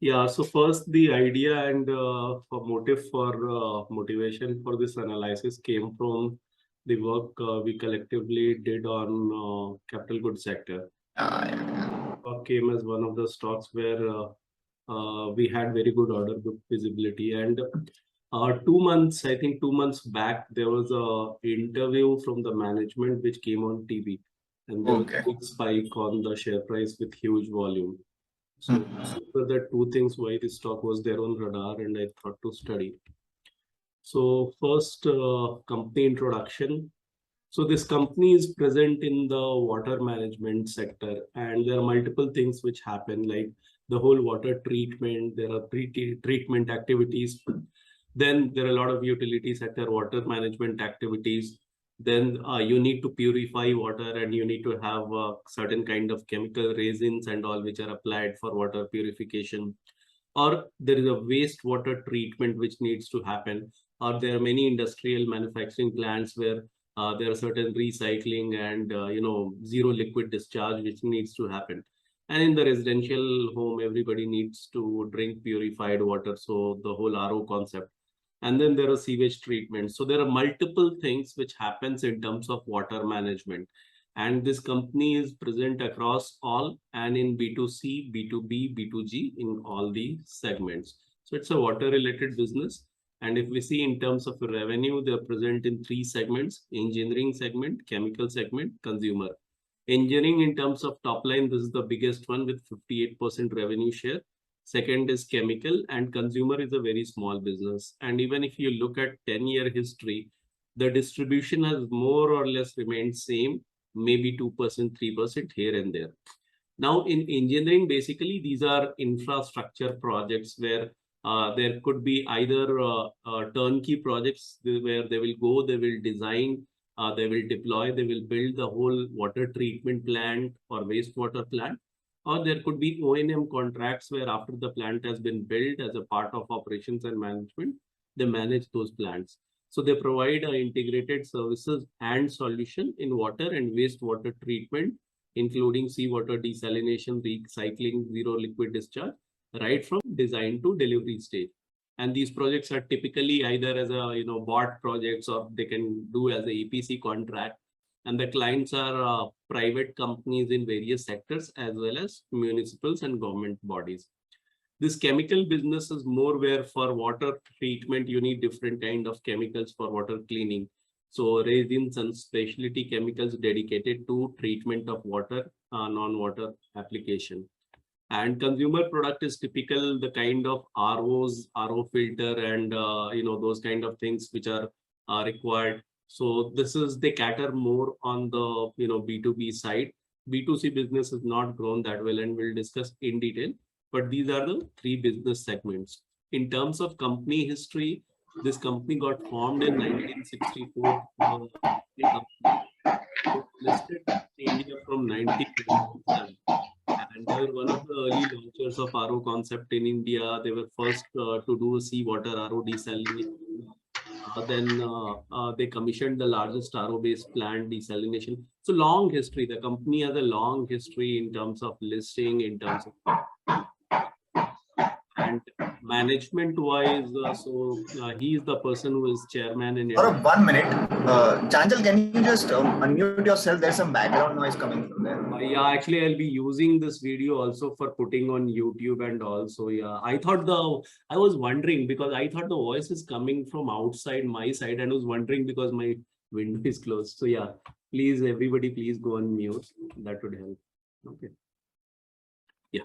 Yeah, so first the idea and for motivation for this analysis came from the work we collectively did on capital goods sector. Yeah. Came as one of the stocks where we had very good order book visibility. And 2 months, I think 2 months back, there was a interview from the management which came on TV, and there was Okay. a big spike on the share price with huge volume. So Hmm. these were the two things why the stock was there on radar, and I thought to study. So first, company introduction. So this company is present in the water management sector, and there are multiple things which happen, like the whole water treatment. There are treatment activities. Then there are a lot of utility sector water management activities. Then you need to purify water, and you need to have certain kind of chemical resins and all which are applied for water purification. Or there is a wastewater treatment which needs to happen, or there are many industrial manufacturing plants where there are certain recycling and zero liquid discharge which needs to happen. And in the residential home, everybody needs to drink purified water, so the whole RO concept. And then there are sewage treatment. So there are multiple things which happens in terms of water management. And this company is present across all and in B2C, B2B, B2G in all the segments. So it's a water related business. And if we see in terms of revenue, they're present in three segments: engineering segment, chemical segment, consumer. Engineering in terms of top line, this is the biggest one with 58% revenue share. Second is chemical, and consumer is a very small business. And even if you look at 10-year history, the distribution has more or less remained same, maybe 2%, 3% here and there. Now, in engineering, basically, these are infrastructure projects where there could be either turnkey projects where they will go, they will design, they will deploy, they will build the whole water treatment plant or wastewater plant. Or there could be O&M contracts where after the plant has been built as a part of operations and management, they manage those plants. So they provide integrated services and solution in water and wastewater treatment, including seawater desalination, recycling, zero liquid discharge, right from design to delivery stage. And these projects are typically either as a bought projects, or they can do as a EPC contract. And the clients are private companies in various sectors as well as municipals and government bodies. This chemical business is more where for water treatment, you need different kind of chemicals for water cleaning. So resins and specialty chemicals dedicated to treatment of water, non-water application. And consumer product is typical, the kind of ROs, RO filter, and those kind of things which are required. So this is, they cater more on the B2B side. B2C business has not grown that well, and we'll discuss in detail. But these are the three business segments. In terms of company history, this company got formed in 1964. Listed in India from 1997. And they were one of the early launchers of RO concept in India. They were first to do seawater RO desalination. Then they commissioned the largest RO-based plant desalination. So long history. The company has a long history in terms of listing, in terms of and management-wise. He is the person who is chairman in Or it. 1 minute. Chanchal, can you just unmute yourself? There's some background noise coming from there. Yeah, actually, I'll be using this video also for putting on YouTube and also, yeah. I was wondering because I thought the voice is coming from outside my side, and I was wondering because my window is closed. So yeah, please, everybody, please go on mute. That would help. Okay. Yeah.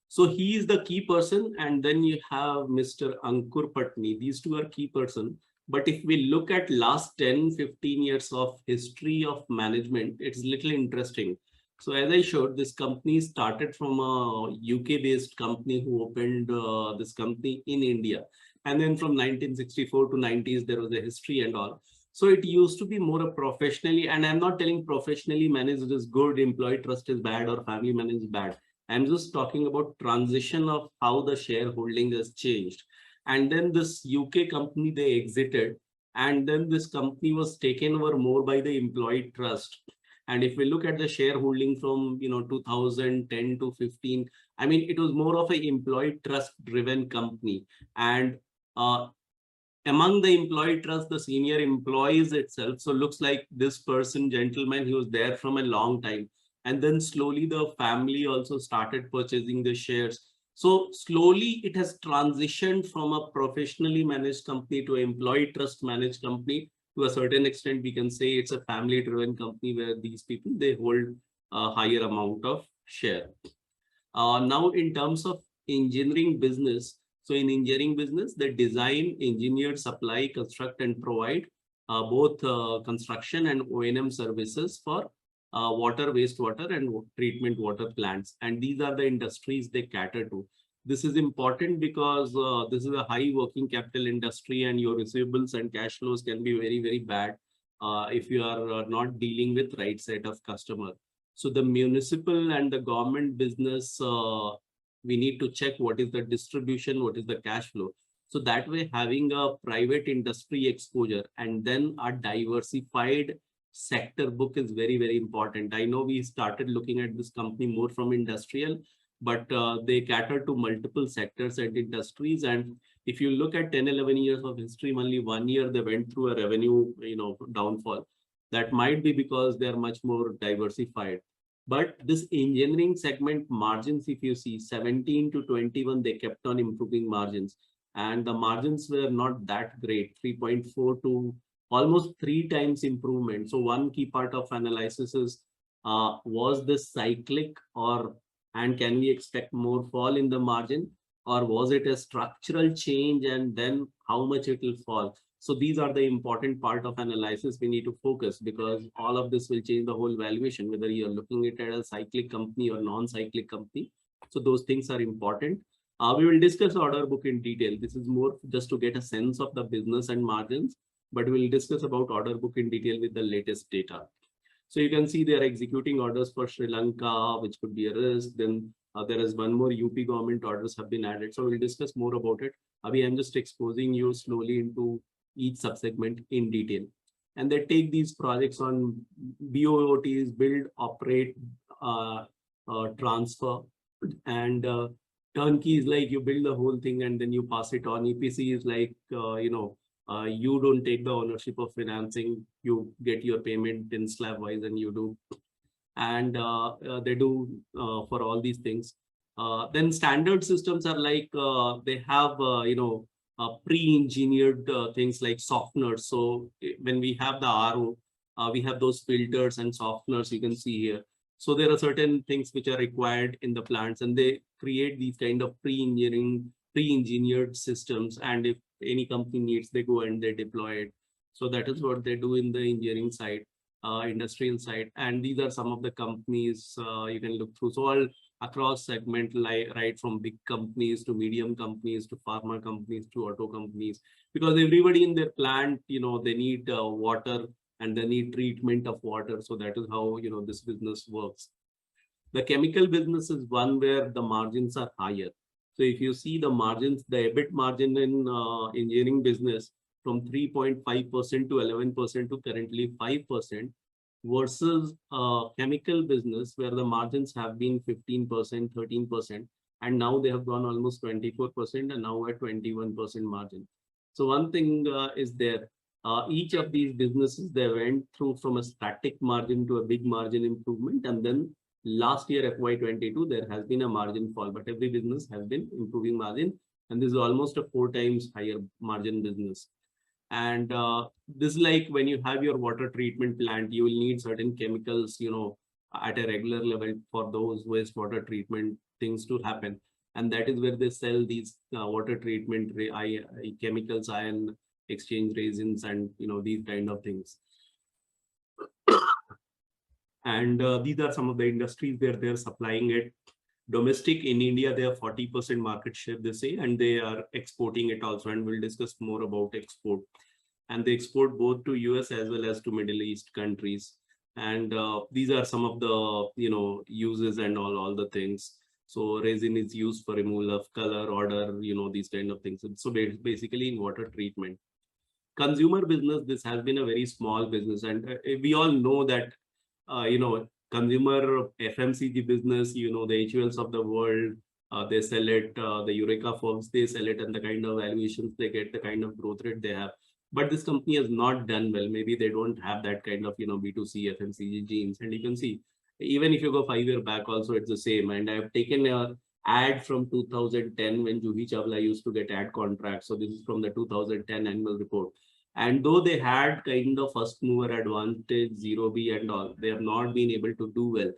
So he is the key person, and then you have Mr. Ankur Patni. These two are key person. But if we look at last 10, 15 years of history of management, it's little interesting. So as I showed, this company started from a UK-based company who opened this company in India. And then from 1964 to 90s, there was a history and all. So it used to be more a professionally, and I'm not telling professionally managed is good, employee trust is bad, or family managed is bad. I'm just talking about transition of how the shareholding has changed. And then this UK company, they exited. And then this company was taken over more by the employee trust. And if we look at the shareholding from 2010 to 15, I mean, it was more of an employee trust driven company. And among the employee trust, the senior employees itself. So looks like this person, gentleman, he was there from a long time. And then slowly the family also started purchasing the shares. So slowly it has transitioned from a professionally managed company to an employee trust managed company. To a certain extent, we can say it's a family driven company where these people, they hold a higher amount of share. Now, in terms of engineering business, so in engineering business, they design, engineer, supply, construct, and provide both construction and O&M services for water, wastewater, and treatment water plants. And these are the industries they cater to. This is important because this is a high working capital industry, and your receivables and cash flows can be very, very bad if you are not dealing with right set of customer. So the municipal and the government business, we need to check what is the distribution, what is the cash flow. So that way, having a private industry exposure and then a diversified sector book is very, very important. I know we started looking at this company more from industrial, but they cater to multiple sectors and industries. And if you look at 10, 11 years of history, only 1 year they went through a revenue, downfall. That might be because they are much more diversified. But this engineering segment margins, if you see 17 to 21, they kept on improving margins. And the margins were not that great, 3.4 to almost 3 times improvement. So one key part of analysis is, was this cyclic, and can we expect more fall in the margin? Or was it a structural change, and then how much it will fall? So these are the important part of analysis we need to focus, because all of this will change the whole valuation, whether you're looking at it as a cyclic company or non-cyclic company. So those things are important. We will discuss order book in detail. This is more just to get a sense of the business and margins, but we'll discuss about order book in detail with the latest data. So you can see they are executing orders for Sri Lanka, which could be a risk. Then there is one more UP government orders have been added. So we'll discuss more about it. Abhi, I'm just exposing you slowly into each subsegment in detail. And they take these projects on BOOTs, build, operate, transfer, and turnkey is like you build the whole thing and then you pass it on. EPC is like, you don't take the ownership of financing, you get your payment in slab wise and you do. And they do for all these things. Then standard systems are like, they have, pre-engineered things like softeners. So when we have the RO, we have those filters and softeners you can see here. So there are certain things which are required in the plants, and they create these kind of pre-engineered systems. And if any company needs, they go and they deploy it. So that is what they do in the engineering side, industrial side. And these are some of the companies you can look through. So all across segment, like right from big companies to medium companies to pharma companies to auto companies, because everybody in their plant, they need water and they need treatment of water. So that is how, this business works. The chemical business is one where the margins are higher. So if you see the margins, the EBIT margin in engineering business from 3.5% to 11% to currently 5%, versus chemical business where the margins have been 15%, 13%, and now they have gone almost 24% and now at 21% margin. So one thing is there. Each of these businesses, they went through from a static margin to a big margin improvement. And then last year, FY22, there has been a margin fall, but every business has been improving margin. And this is almost a 4 times higher margin business. And this is like when you have your water treatment plant, you will need certain chemicals, at a regular level for those wastewater treatment things to happen. And that is where they sell these water treatment chemicals, ion exchange resins, and these kind of things. And these are some of the industries where they're supplying it. Domestic in India, they have 40% market share, they say, and they are exporting it also. And we'll discuss more about export. And they export both to US as well as to Middle East countries. And these are some of the, uses and all the things. So resin is used for removal of color, odor, these kind of things. So basically in water treatment. Consumer business, this has been a very small business. And we all know that consumer FMCG business, the HULs of the world, they sell it, the Eureka firms, they sell it, and the kind of valuations they get, the kind of growth rate they have. But this company has not done well. Maybe they don't have that kind of, B2C FMCG genes. And you can see, even if you go 5 years back, also it's the same. And I've taken a ad from 2010 when Juhi Chawla used to get ad contracts. So this is from the 2010 annual report. And though they had kind of first mover advantage, zero B and all, they have not been able to do well.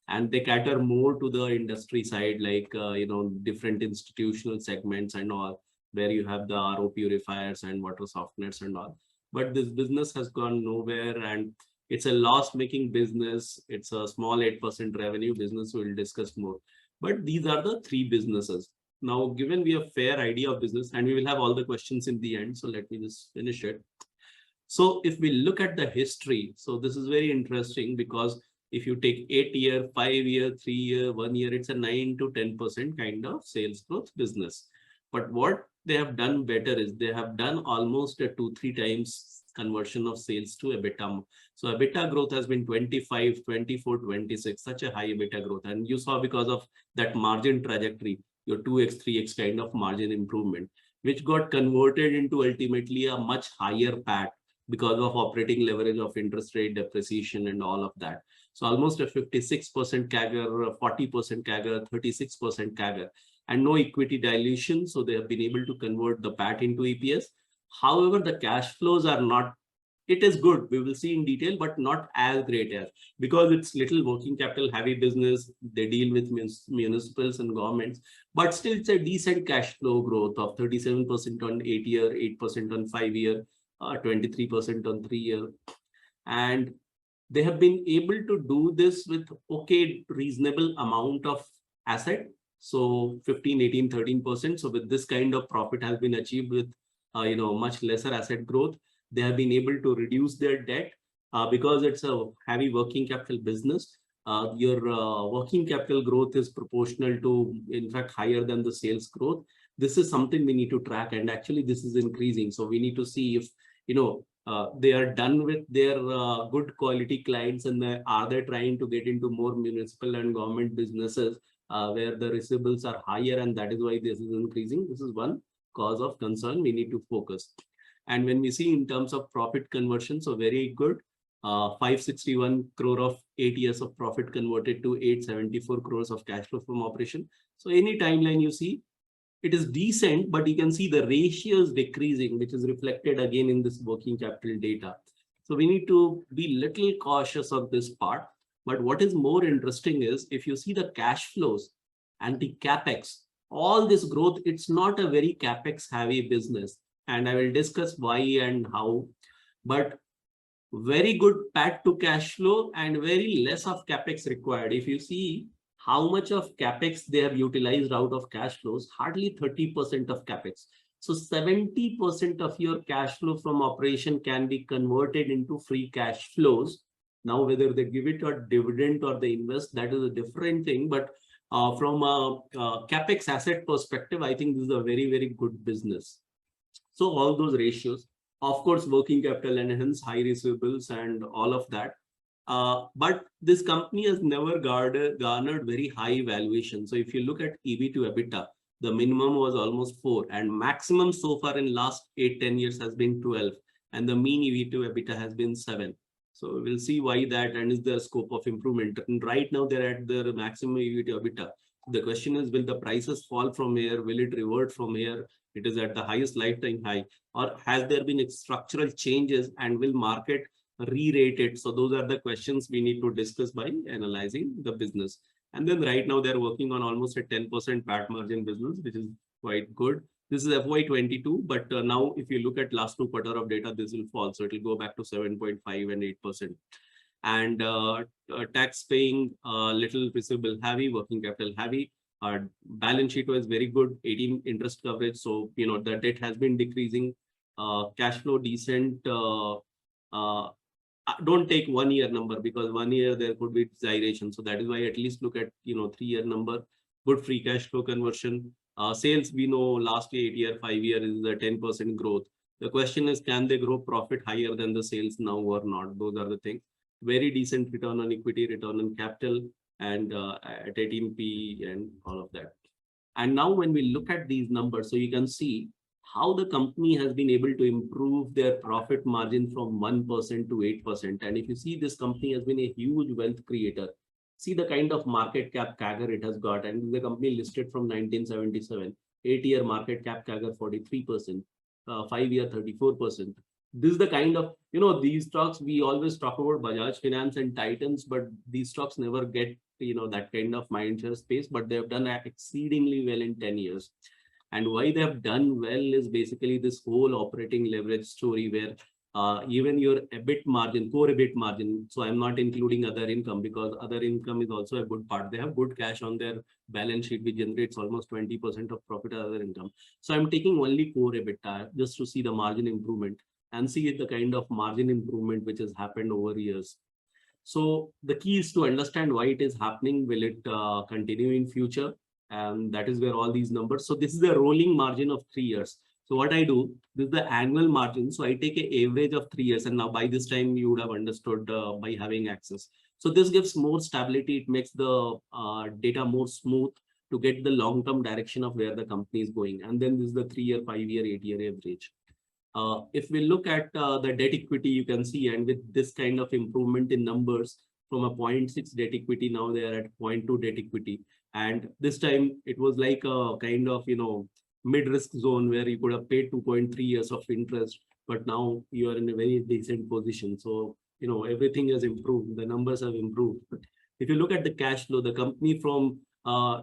And they cater more to the industry side, like, different institutional segments and all, where you have the RO purifiers and water softeners and all. But this business has gone nowhere, and it's a loss-making business. It's a small 8% revenue business. We'll discuss more. But these are the three businesses. Now, given we have fair idea of business, and we will have all the questions in the end, so let me just finish it. So if we look at the history, so this is very interesting, because if you take 8-year, 5-year, 3-year, 1 year, it's a 9 to 10% kind of sales growth business. But what they have done better is they have done almost a 2-3 times conversion of sales to EBITDA. So EBITDA growth has been 25, 24, 26, such a high EBITDA growth. And you saw, because of that margin trajectory, your 2x, 3x kind of margin improvement, which got converted into ultimately a much higher PAT because of operating leverage of interest rate depreciation and all of that. So almost a 56% CAGR, 40% CAGR, 36% CAGR, and no equity dilution. So they have been able to convert the PAT into EPS. However, the cash flows are not, it is good, we will see in detail, but not as great as, because it's little working capital heavy business. They deal with municipals and governments, but still it's a decent cash flow growth of 37% on 8-year, 8% on 5-year, 23% on 3-year. And they have been able to do this with reasonable amount of asset. So 15, 18, 13%. So with this kind of profit has been achieved with, much lesser asset growth. They have been able to reduce their debt because it's a heavy working capital business. Your working capital growth is proportional to, in fact, higher than the sales growth. This is something we need to track, and actually this is increasing. So we need to see if, they are done with their good quality clients, and are they trying to get into more municipal and government businesses where the receivables are higher, and that is why this is increasing. This is one cause of concern we need to focus. And when we see in terms of profit conversion, so very good, 561 crore of 8 years of profit converted to 874 crores of cash flow from operation. So any timeline you see, it is decent, but you can see the ratios decreasing, which is reflected again in this working capital data. So we need to be little cautious of this part. But what is more interesting is, if you see the cash flows and the capex, all this growth, it's not a very capex heavy business. And I will discuss why and how, but very good PAT to cash flow and very less of capex required. If you see how much of capex they have utilized out of cash flows, hardly 30% of capex. So 70% of your cash flow from operation can be converted into free cash flows. Now, whether they give it a dividend or they invest, that is a different thing. But from a capex asset perspective, I think this is a very, very good business. So all those ratios, of course, working capital and hence high receivables and all of that. But this company has never garnered very high valuation. So if you look at EV to EBITDA, the minimum was almost 4, and maximum so far in last 8-10 years has been 12, and the mean EV to EBITDA has been 7. So we'll see why that, and is there scope of improvement. And right now they're at their maximum EV to EBITDA. The question is, will the prices fall from here? Will it revert from here? It is at the highest lifetime high, or has there been structural changes, and will market re-rate it? So those are the questions we need to discuss by analyzing the business. And then right now they're working on almost a 10% PAT margin business, which is quite good. This is FY22, but now if you look at last 2 quarters of data, this will fall. So it will go back to 7.5 and 8%. And tax paying, little receivable heavy, working capital heavy. Balance sheet was very good, 18 interest coverage. So, the debt has been decreasing, cash flow decent. Don't take 1 year number, because 1 year there could be gyration. So that is why at least look at, 3-year number, good free cash flow conversion. Sales, we know last 8-year, 5-year is a 10% growth. The question is, can they grow profit higher than the sales now or not? Those are the things. very decent return on equity, return on capital, and at 18p and all of that. And now when we look at these numbers, so you can see how the company has been able to improve their profit margin from 1% to 8%. And if you see, this company has been a huge wealth creator. See the kind of market cap CAGR it has got, and the company listed from 1977, 8-year market cap CAGR 43%, 5-year 34%. This is the kind of, these stocks, we always talk about Bajaj Finance and Titans, but these stocks never get, that kind of mindshare space, but they have done exceedingly well in 10 years. And why they have done well is basically this whole operating leverage story where even your EBIT margin, core EBIT margin, so I'm not including other income because other income is also a good part. They have good cash on their balance sheet, which generates almost 20% of profit other income. So I'm taking only core EBITDA just to see the margin improvement and see the kind of margin improvement which has happened over years. So the key is to understand why it is happening. Will it continue in future? And that is where all these numbers. So this is the rolling margin of 3 years. So what I do, this is the annual margin. So I take an average of 3 years. And now by this time, you would have understood by having access. So this gives more stability. It makes the data more smooth to get the long-term direction of where the company is going. And then this is the 3-year, 5-year, 8-year average. If we look at the debt equity, you can see, and with this kind of improvement in numbers from a 0.6 debt equity, now they are at 0.2 debt equity. And this time it was like a kind of, mid-risk zone where you could have paid 2.3 years of interest, but now you are in a very decent position. So, everything has improved. The numbers have improved. If you look at the cash flow, the company from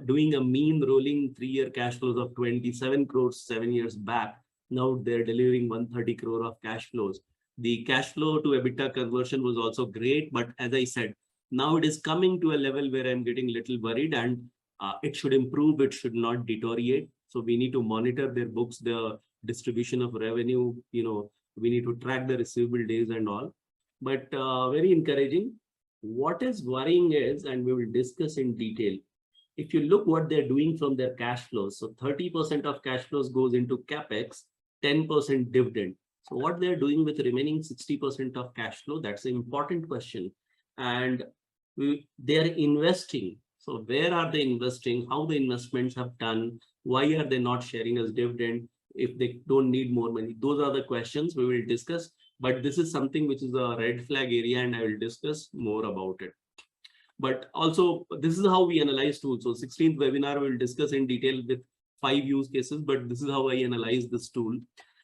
doing a mean rolling 3-year cash flows of 27 crores 7 years back, now they're delivering 130 crore of cash flows. The cash flow to EBITDA conversion was also great, but as I said, now it is coming to a level where I'm getting a little worried, and it should improve. It should not deteriorate. So we need to monitor their books, the distribution of revenue. We need to track the receivable days and all. But very encouraging. What is worrying is, and we will discuss in detail, if you look what they're doing from their cash flows, so 30% of cash flows goes into capex, 10% dividend. So what they're doing with remaining 60% of cash flow, that's an important question. And they're investing. So where are they investing? How the investments have done? Why are they not sharing as dividend if they don't need more money? Those are the questions we will discuss. But this is something which is a red flag area, and I will discuss more about it. But also, this is how we analyze tools. So 16th webinar, we'll discuss in detail with 5 use cases, but this is how I analyze this tool.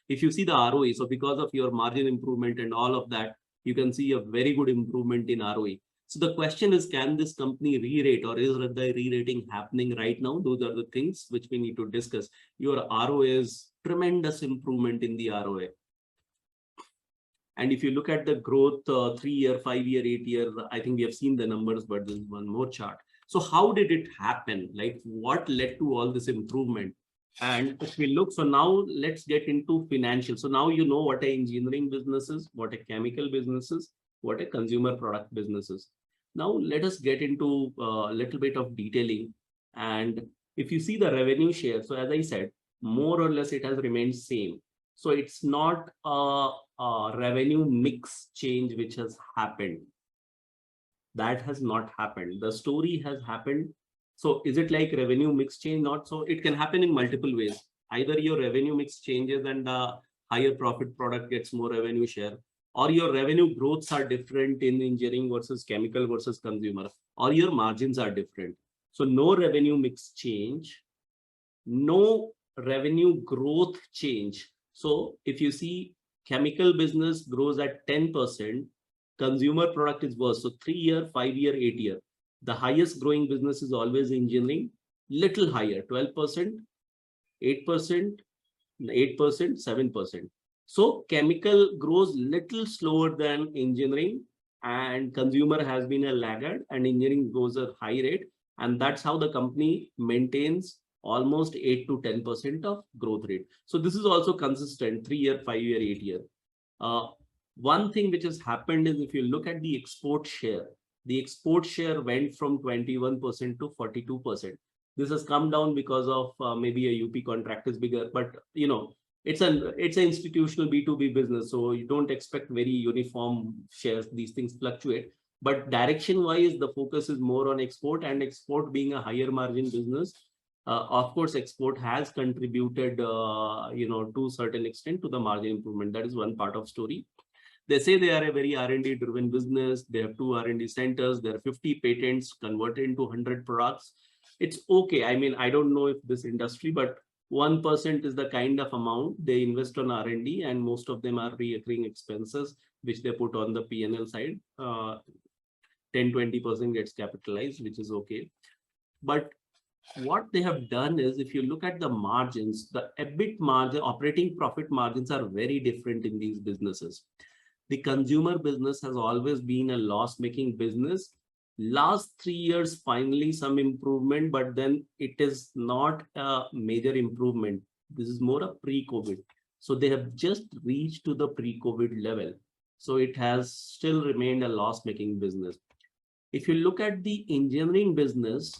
If you see the ROE, so because of your margin improvement and all of that, you can see a very good improvement in ROE. So the question is, can this company re-rate, or is the re-rating happening right now? Those are the things which we need to discuss. Your ROA is tremendous improvement in the ROA. And if you look at the growth, 3-year, 5-year, 8-year, I think we have seen the numbers, but there's one more chart. So how did it happen? Like what led to all this improvement? And if we look, so now let's get into financial. So now you know what a engineering business is, what a chemical business is, what a consumer product business is. Now let us get into a little bit of detailing. And if you see the revenue share, so as I said, more or less it has remained same. So it's not a revenue mix change which has happened. That has not happened. The story has happened. So is it like revenue mix change? Not so. It can happen in multiple ways. Either your revenue mix changes and the higher profit product gets more revenue share, or your revenue growths are different in engineering versus chemical versus consumer, or your margins are different. So no revenue mix change, no revenue growth change. So if you see chemical business grows at 10%, consumer product is worse. So 3-year, 5-year, 8-year. The highest growing business is always engineering, little higher, 12%, 8%, 8%, 7%. So chemical grows little slower than engineering, and consumer has been a laggard, and engineering grows at high rate. And that's how the company maintains almost 8 to 10% of growth rate. So this is also consistent, 3-year, 5-year, 8-year. One thing which has happened is if you look at the export share went from 21% to 42%. This has come down because of maybe a UP contract is bigger, but it's an institutional B2B business, so you don't expect very uniform shares. These things fluctuate. But direction wise, the focus is more on export, and export being a higher margin business. Of course, export has contributed, to a certain extent to the margin improvement. That is one part of story. They say they are a very R&D driven business. They have 2 R&D centers. There are 50 patents converted into 100 products. It's okay. I mean, I don't know if this industry, but 1% is the kind of amount they invest on R&D, and most of them are recurring expenses, which they put on the P&L side. 10-20% gets capitalized, which is okay. But what they have done is, if you look at the margins, the EBIT margin, operating profit margins are very different in these businesses. The consumer business has always been a loss-making business. Last 3 years, finally some improvement, but then it is not a major improvement. This is more a pre-COVID. So they have just reached to the pre-COVID level. So it has still remained a loss-making business. If you look at the engineering business,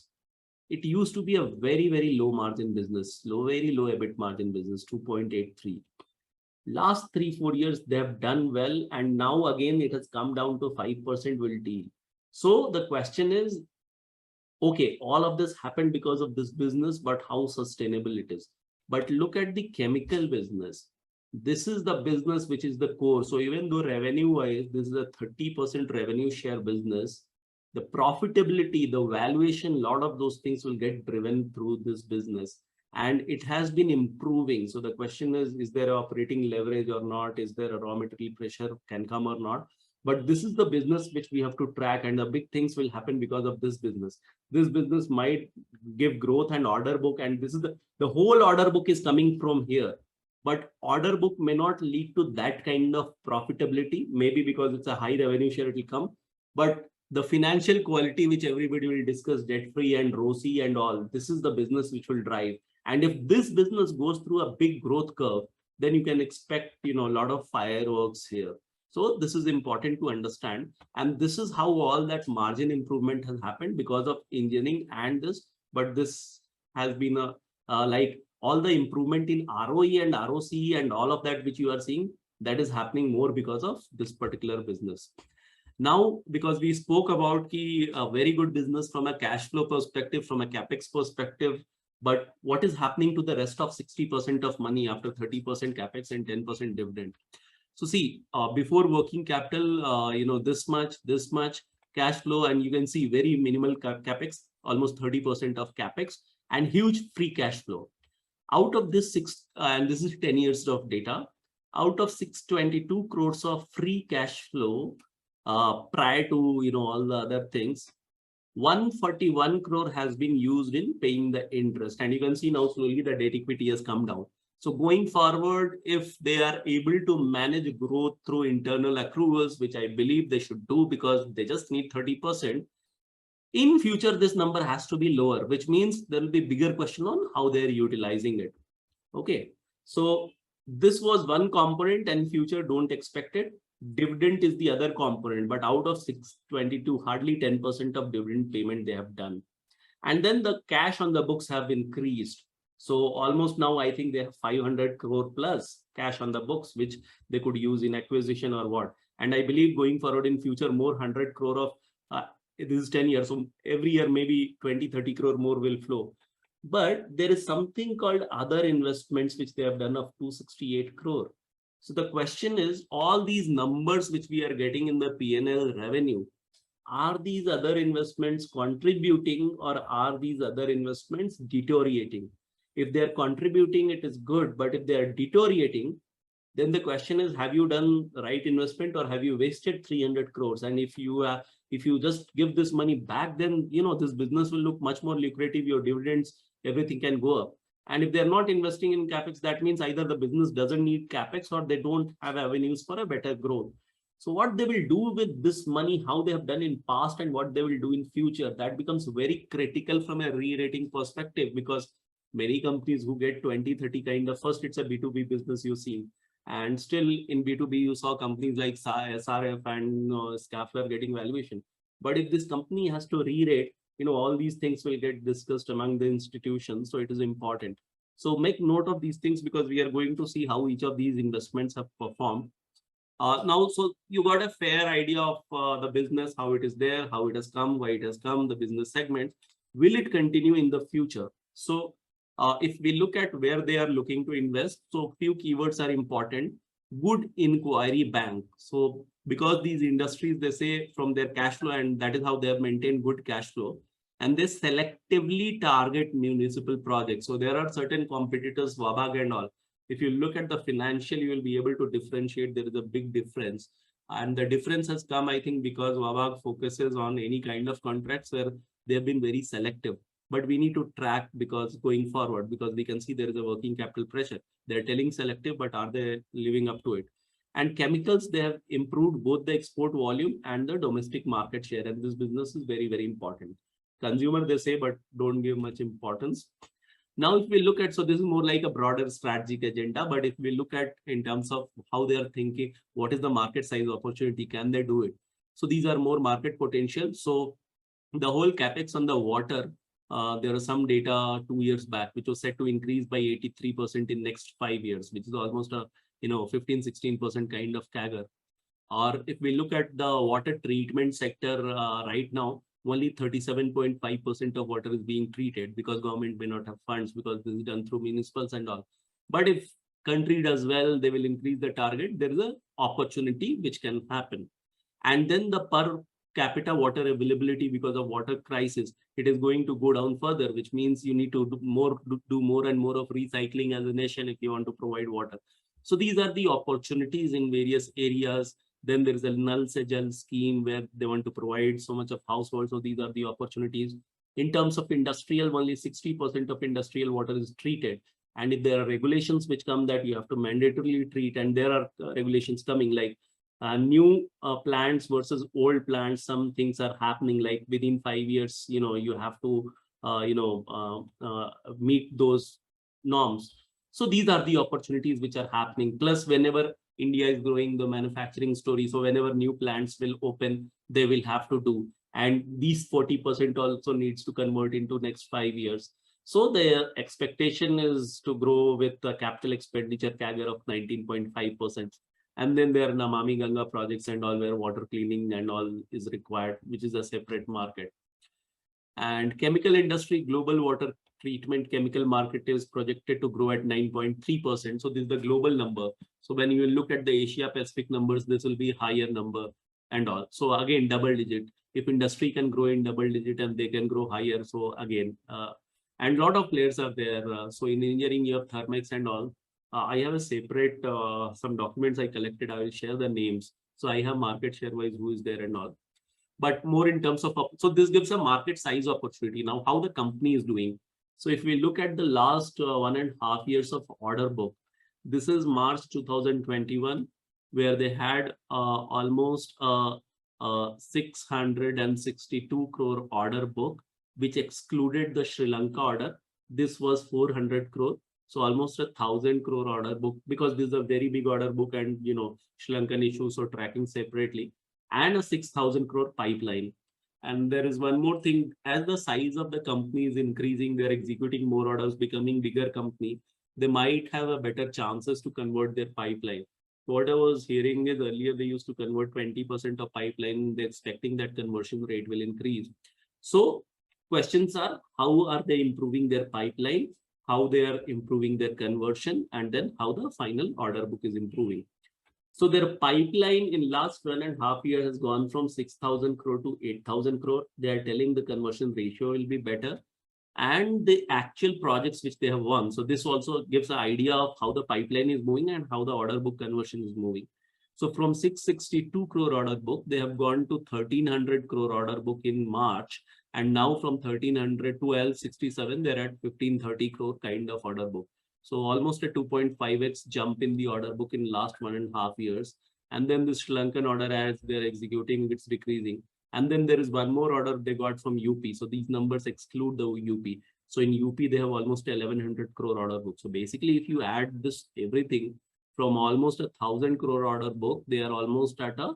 it used to be a very, very low margin business, very low EBIT margin business, 2.83. Last 3-4 years, they have done well. And now again, it has come down to 5% will deal. So the question is, okay, all of this happened because of this business, but how sustainable it is. But look at the chemical business. This is the business which is the core. So even though revenue wise, this is a 30% revenue share business, the profitability, the valuation, a lot of those things will get driven through this business. And it has been improving. So the question is there operating leverage or not? Is there a raw material pressure can come or not? But this is the business which we have to track, and the big things will happen because of this business. This business might give growth and order book, and this is the whole order book is coming from here. But order book may not lead to that kind of profitability, maybe because it's a high revenue share, it will come. But the financial quality, which everybody will discuss, debt-free and ROCE and all, this is the business which will drive. And if this business goes through a big growth curve, then you can expect, a lot of fireworks here. So this is important to understand. And this is how all that margin improvement has happened because of engineering and this. But this has been like all the improvement in ROE and ROCE and all of that, which you are seeing, that is happening more because of this particular business. Now, because we spoke about a very good business from a cash flow perspective, from a capex perspective, but what is happening to the rest of 60% of money after 30% capex and 10% dividend? So see, before working capital, this much cash flow, and you can see very minimal capex, almost 30% of capex, and huge free cash flow. Out of this and this is 10 years of data, out of 622 crores of free cash flow, prior to all the other things, 141 crore has been used in paying the interest. And you can see now slowly the debt equity has come down. So going forward, if they are able to manage growth through internal accruals, which I believe they should do because they just need 30%, in future, this number has to be lower, which means there will be bigger question on how they're utilizing it. Okay. So this was one component, and future don't expect it. Dividend is the other component, but out of 622, hardly 10% of dividend payment they have done. And then the cash on the books have increased. So almost now, I think they have 500 crore plus cash on the books, which they could use in acquisition or what. And I believe going forward in future, more 100 crore of, this is 10 years. So every year, maybe 20-30 crore more will flow. But there is something called other investments, which they have done of 268 crore. So the question is, all these numbers which we are getting in the P&L revenue, are these other investments contributing, or are these other investments deteriorating? If they're contributing, it is good. But if they're deteriorating, then the question is, have you done the right investment, or have you wasted 300 crores? And if you just give this money back, then this business will look much more lucrative. Your dividends, everything can go up. And if they're not investing in capex, that means either the business doesn't need capex, or they don't have avenues for a better growth. So what they will do with this money, how they have done in past and what they will do in future, that becomes very critical from a re-rating perspective, because many companies who get 20-30 kind of, first it's a B2B business you see, and still in B2B you saw companies like SRF and Scaffer getting valuation. But if this company has to re-rate, all these things will get discussed among the institutions. So it is important. So make note of these things, because we are going to see how each of these investments have performed. Now, so you got a fair idea of the business, how it is there, how it has come, why it has come, the business segment. Will it continue in the future? So if we look at where they are looking to invest, so few keywords are important. Good inquiry bank. So because these industries, they say from their cash flow, and that is how they have maintained good cash flow. And they selectively target municipal projects. So there are certain competitors, Wabag and all. If you look at the financial, you will be able to differentiate. There is a big difference. And the difference has come, I think, because Wabag focuses on any kind of contracts where they have been very selective. But we need to track because going forward, because we can see there is a working capital pressure. They're telling selective, but are they living up to it? And chemicals, they have improved both the export volume and the domestic market share. And this business is very, very important. Consumer, they say, but don't give much importance. Now, if we look at, so this is more like a broader strategic agenda, but if we look at in terms of how they are thinking, what is the market size opportunity, can they do it? So these are more market potential. So the whole capex on the water, there are some data 2 years back, which was set to increase by 83% in next 5 years, which is almost a 15-16% kind of CAGR. Or if we look at the water treatment sector right now, only 37.5% of water is being treated because government may not have funds because this is done through municipals and all. But if country does well, they will increase the target. There is an opportunity which can happen. And then the per capita water availability because of water crisis, it is going to go down further, which means you need to do more and more of recycling as a nation if you want to provide water. So these are the opportunities in various areas. Then there is a Nal Se Jal scheme where they want to provide so much of households. So these are the opportunities. In terms of industrial, only 60% of industrial water is treated. And if there are regulations which come that you have to mandatorily treat, and there are regulations coming like new plants versus old plants, some things are happening like within 5 years, you have to, meet those norms. So these are the opportunities which are happening. Plus, whenever India is growing the manufacturing story, so whenever new plants will open, they will have to do. And these 40% also needs to convert into next 5 years. So the expectation is to grow with the capital expenditure CAGR of 19.5%. And then there are Namami Ganga projects and all where water cleaning and all is required, which is a separate market. And chemical industry, global water treatment chemical market is projected to grow at 9.3%. So this is the global number. So when you look at the Asia Pacific numbers, this will be higher number and all. So again, double digit. If industry can grow in double digit and they can grow higher, so again, and a lot of players are there. So in engineering, you have Thermex and all. I have a separate, some documents I collected. I will share the names. So I have market share wise who is there and all. But more in terms of, so this gives a market size opportunity. Now, how the company is doing. So if we look at the last 1.5 years of order book, this is March 2021, where they had almost 662 crore order book, which excluded the Sri Lanka order. This was 400 crore. So almost 1,000 crore order book, because this is a very big order book and, Sri Lankan issues, so tracking separately, and a 6,000 crore pipeline. And there is one more thing, as the size of the company is increasing, they're executing more orders, becoming bigger company, they might have a better chances to convert their pipeline. What I was hearing is earlier they used to convert 20% of pipeline, they're expecting that conversion rate will increase. So questions are, how are they improving their pipeline, how they are improving their conversion, and then how the final order book is improving. So their pipeline in last 1.5 years has gone from 6,000 crore to 8,000 crore. They are telling the conversion ratio will be better, and the actual projects which they have won. So this also gives an idea of how the pipeline is moving and how the order book conversion is moving. So from 662 crore order book, they have gone to 1,300 crore order book in March. And now from 1,300 to 1,267, they're at 1,530 crore kind of order book. So almost a 2.5x jump in the order book in last 1.5 years. And then the Sri Lankan order, as they're executing, it's decreasing. And then there is one more order they got from UP. So these numbers exclude the UP. So in UP, they have almost 1,100 crore order book. So basically, if you add this everything from almost 1,000 crore order book, they are almost at a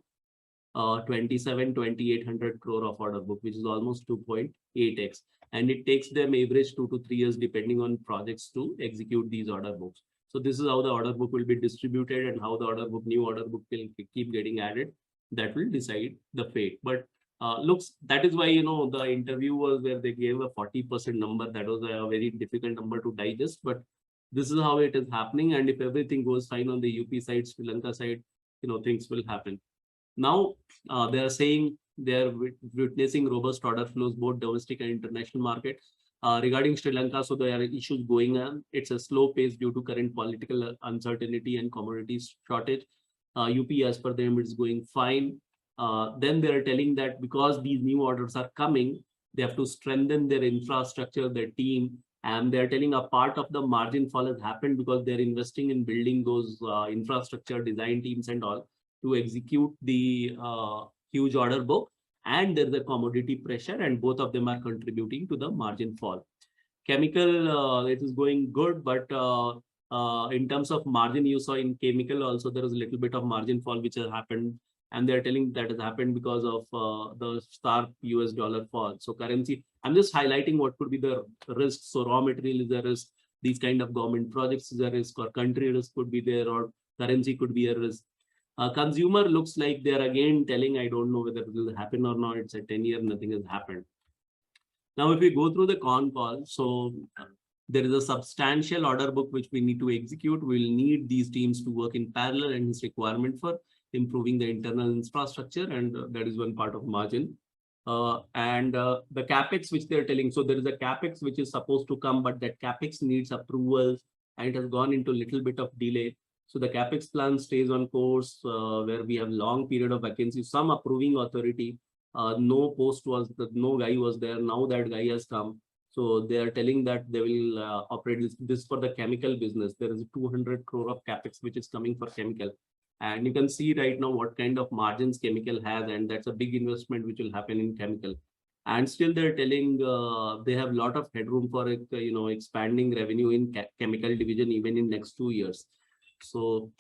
2,800 crore of order book, which is almost 2.8x. And it takes them average 2 to 3 years, depending on projects, to execute these order books. So this is how the order book will be distributed and how the new order book will keep getting added. That will decide the fate. But looks, that is why, the interview was where they gave a 40% number. That was a very difficult number to digest, but this is how it is happening. And if everything goes fine on the UP side, Sri Lanka side, things will happen. Now, they are saying they are witnessing robust order flows, both domestic and international market. Regarding Sri Lanka, so there are issues going on. It's a slow pace due to current political uncertainty and commodities shortage. UP, as per them, it's going fine. Then they are telling that because these new orders are coming, they have to strengthen their infrastructure, their team, and they're telling a part of the margin fall has happened because they're investing in building those infrastructure design teams and all to execute the huge order book. And there's a commodity pressure, and both of them are contributing to the margin fall. Chemical, it is going good, but in terms of margin, you saw in chemical also there is a little bit of margin fall which has happened, and they're telling that has happened because of the sharp US dollar fall. So currency, I'm just highlighting what could be the risks. So raw material is a risk, these kind of government projects is a risk, or country risk could be there, or currency could be a risk. Consumer looks like they're again telling, I don't know whether it will happen or not. It's a 10-year, nothing has happened. Now, if we go through the con call, so there is a substantial order book which we need to execute. We'll need these teams to work in parallel, and his requirement for improving the internal infrastructure, and that is one part of margin. The capex which they're telling, so there is a capex which is supposed to come, but that capex needs approvals, and it has gone into a little bit of delay. So the capex plan stays on course, where we have long period of vacancy, some approving authority, no guy was there. Now that guy has come. So they are telling that they will operate this for the chemical business. There is 200 crore of capex which is coming for chemical. And you can see right now what kind of margins chemical has, and that's a big investment which will happen in chemical. And still they're telling they have a lot of headroom for expanding revenue in chemical division even in next 2 years. So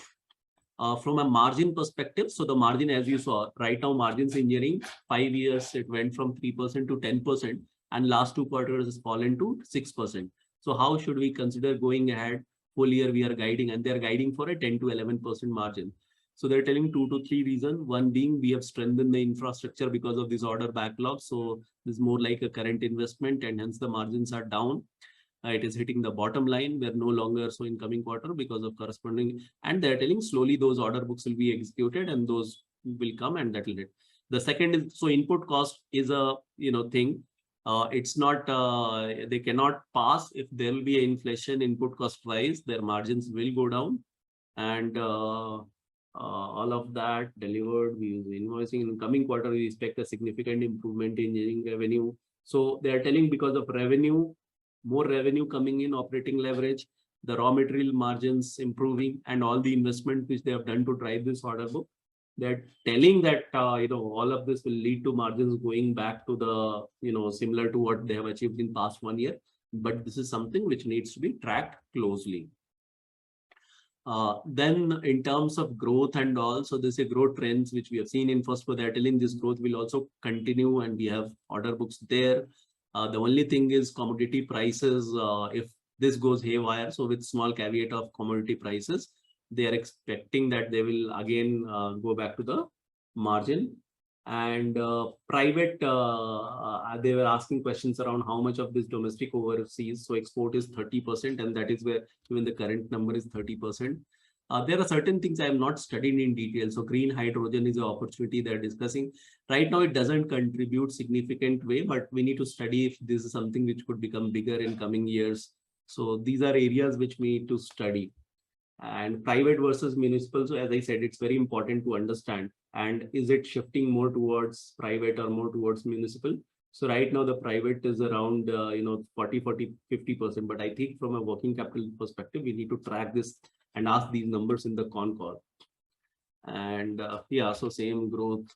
from a margin perspective, so the margin, as you saw right now, margins engineering 5 years, it went from 3% to 10%, and last 2 quarters has fallen to 6%. So how should we consider going ahead? Full year we are guiding, and they're guiding for a 10 to 11% margin. So they're telling 2 to 3 reasons. One being we have strengthened the infrastructure because of this order backlog. So this is more like a current investment, and hence the margins are down. It is hitting the bottom line. We're no longer so in coming quarter because of corresponding, and they're telling slowly those order books will be executed and those will come, and that will hit. The second is, so input cost is a thing. It's not they cannot pass. If there will be an inflation, input cost rise, their margins will go down, and all of that delivered. We use invoicing in the coming quarter. We expect a significant improvement in engineering revenue. So they are telling because of revenue, more revenue coming in, operating leverage, the raw material margins improving, and all the investment which they have done to drive this order book. They're telling that all of this will lead to margins going back to the similar to what they have achieved in past 1 year. But this is something which needs to be tracked closely. Then in terms of growth and all, so there's a growth trends which we have seen in first quarter. They're telling this growth will also continue, and we have order books there. The only thing is commodity prices. If this goes haywire, so with small caveat of commodity prices, they are expecting that they will again go back to the margin. And private, they were asking questions around how much of this domestic overseas. So export is 30%, and that is where even the current number is 30%. There are certain things I have not studied in detail. So green hydrogen is an opportunity they're discussing. Right now, it doesn't contribute significant way, but we need to study if this is something which could become bigger in coming years. So these are areas which we need to study. And private versus municipal. So as I said, it's very important to understand. And is it shifting more towards private or more towards municipal? So right now the private is around 40-50%. But I think from a working capital perspective, we need to track this and ask these numbers in the con call. And yeah, so same growth.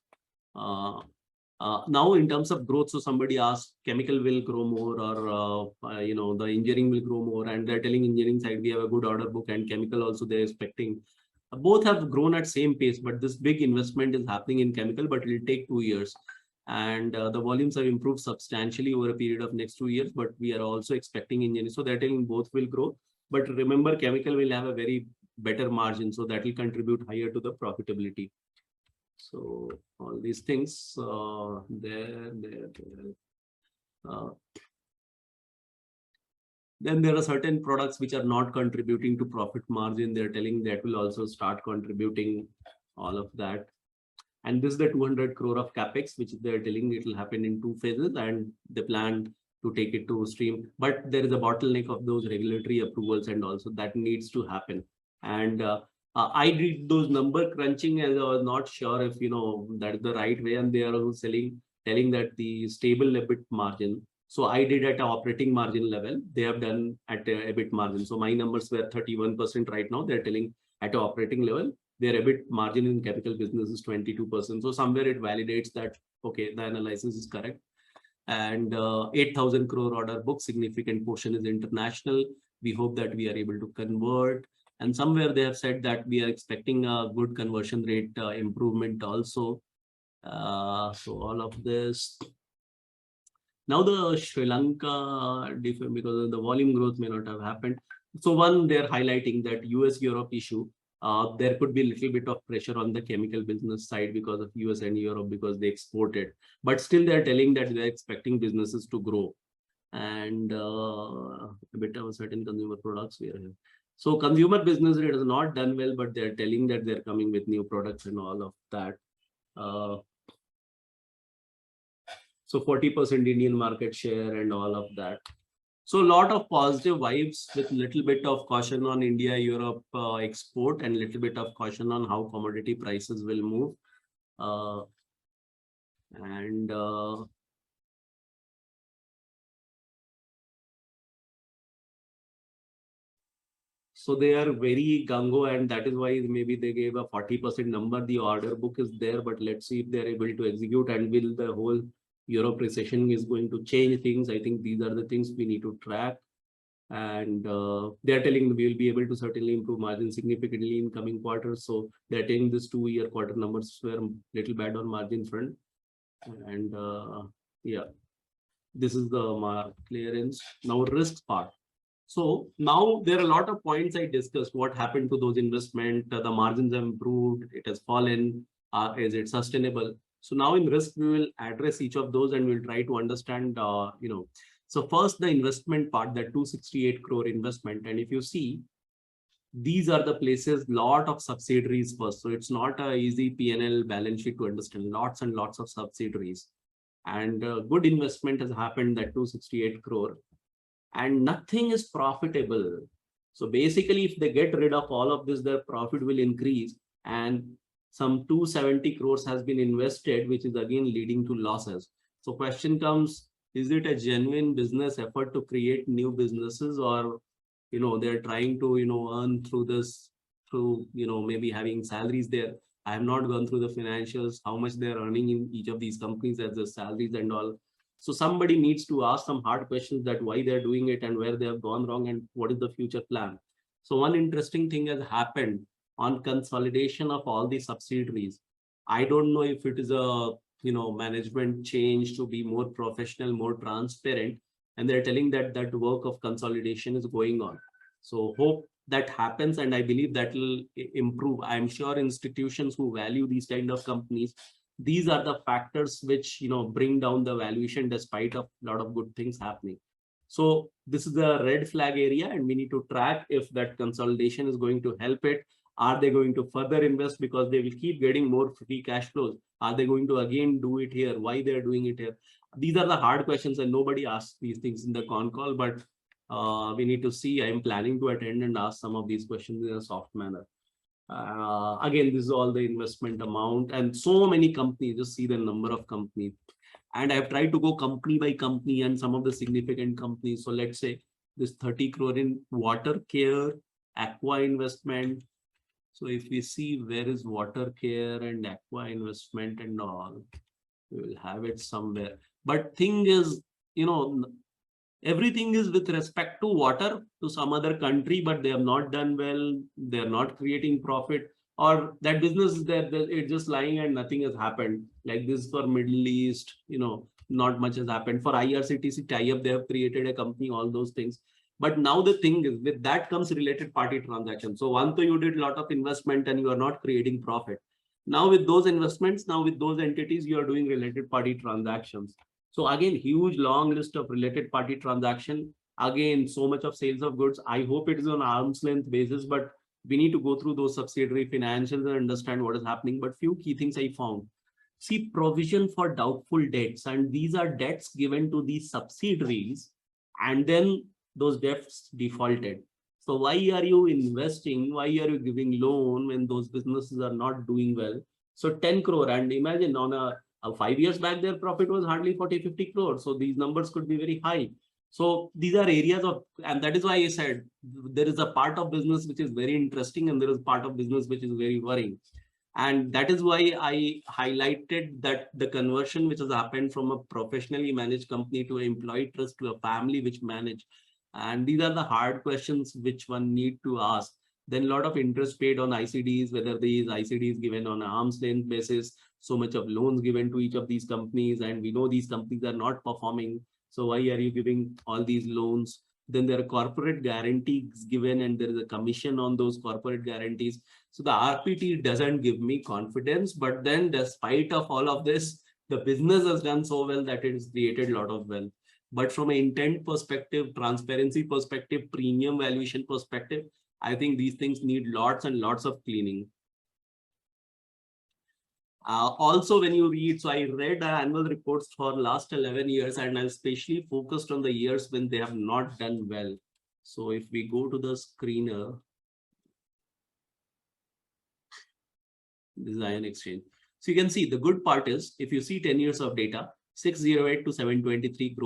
Now in terms of growth, so somebody asked chemical will grow more, or the engineering will grow more, and they're telling engineering side we have a good order book, and chemical also they're expecting. Both have grown at same pace, but this big investment is happening in chemical, but it will take 2 years. And the volumes have improved substantially over a period of next 2 years, but we are also expecting engineering. So they're telling both will grow. But remember, chemical will have a very better margin, so that will contribute higher to the profitability. So all these things there. Then there are certain products which are not contributing to profit margin. They're telling that will also start contributing all of that. And this is the 200 crore of capex, which they're telling it will happen in 2 phases, and they plan to take it to stream. But there is a bottleneck of those regulatory approvals, and also that needs to happen. And I did those number crunching, as I was not sure if that is the right way, and they are also telling that the stable EBIT margin. So I did at an operating margin level. They have done at a EBIT margin. So my numbers were 31% right now. They're telling at an operating level, their EBIT margin in chemical business is 22%. So somewhere it validates that, okay, the analysis is correct. And 8,000 crore order book, significant portion is international. We hope that we are able to convert. And somewhere they have said that we are expecting a good conversion rate improvement also. So all of this. Now the Sri Lanka, because of the volume growth may not have happened. So one, they're highlighting that US-Europe issue. There could be a little bit of pressure on the chemical business side because of US and Europe, because they exported. But still they're telling that they're expecting businesses to grow. And a bit of certain consumer products we are here. So consumer business rate has not done well, but they're telling that they're coming with new products and all of that. So 40% Indian market share and all of that. So a lot of positive vibes with little bit of caution on India, Europe export, and little bit of caution on how commodity prices will move. So they are very gung-ho, and that is why maybe they gave a 40% number. The order book is there, but let's see if they're able to execute, and will the whole Europe recession is going to change things. I think these are the things we need to track. And they're telling we will be able to certainly improve margin significantly in coming quarters. So they're taking this 2-year quarter numbers were a little bad on margin front. And yeah, this is the clearance. Now risk part. So now there are a lot of points I discussed. What happened to those investment? The margins have improved. It has fallen. Is it sustainable? So now in risk, we will address each of those, and we'll try to understand, So first, the investment part, that 268 crore investment. And if you see, these are the places, lot of subsidiaries first. So it's not a easy P&L balance sheet to understand. Lots and lots of subsidiaries. And good investment has happened, that 268 crore. And nothing is profitable. So basically, if they get rid of all of this, their profit will increase. And some 270 crores has been invested, which is again leading to losses. So question comes, is it a genuine business effort to create new businesses, or, they're trying to, earn through this, through, maybe having salaries there. I have not gone through the financials, how much they're earning in each of these companies as the salaries and all. So somebody needs to ask some hard questions, that why they're doing it and where they have gone wrong and what is the future plan. So one interesting thing has happened on consolidation of all the subsidiaries. I don't know if it is a management change to be more professional, more transparent, and they're telling that that work of consolidation is going on. So hope that happens, and I believe that will improve. I'm sure institutions who value these kind of companies, these are the factors which bring down the valuation despite of a lot of good things happening. So this is the red flag area, and we need to track if that consolidation is going to help it. Are they going to further invest because they will keep getting more free cash flows? Are they going to again do it here? Why they're doing it here? These are the hard questions, and nobody asks these things in the con call, but we need to see. I'm planning to attend and ask some of these questions in a soft manner. Again, this is all the investment amount, and so many companies. Just see the number of companies. And I've tried to go company by company and some of the significant companies. So let's say this 30 crore in water care, aqua investment. So if we see where is water care and aqua investment and all, we will have it somewhere. But thing is, everything is with respect to water to some other country, but they have not done well. They are not creating profit, or that business is there. It's just lying and nothing has happened. Like this for Middle East, not much has happened. For IRCTC tie-up, they have created a company, all those things. But now the thing is, with that comes related party transaction. So once you did a lot of investment and you are not creating profit. Now with those investments, now with those entities, you are doing related party transactions. So again, huge long list of related party transaction. Again, so much of sales of goods. I hope it is on arm's length basis, but we need to go through those subsidiary financials and understand what is happening. But few key things I found. See, provision for doubtful debts, and these are debts given to these subsidiaries, and then those debts defaulted. So why are you investing? Why are you giving loan when those businesses are not doing well? So 10 crore, and imagine on a 5 years back, their profit was hardly 40-50 crore. So these numbers could be very high. So these are areas of, and that is why I said there is a part of business which is very interesting, and there is part of business which is very worrying. And that is why I highlighted that the conversion which has happened from a professionally managed company to an employee trust to a family which manage. And these are the hard questions which one need to ask. Then a lot of interest paid on ICDs, whether these ICDs given on an arm's length basis, so much of loans given to each of these companies, and we know these companies are not performing. So why are you giving all these loans? Then there are corporate guarantees given, and there is a commission on those corporate guarantees. So the RPT doesn't give me confidence, but then despite of all of this, the business has done so well that it has created a lot of wealth. But from an intent perspective, transparency perspective, premium valuation perspective, I think these things need lots and lots of cleaning. Also, when you read, so I read annual reports for last 11 years, and I especially focused on the years when they have not done well. So if we go to the screener, this is ion exchange. So you can see the good part is, if you see 10 years of data, 608 to 723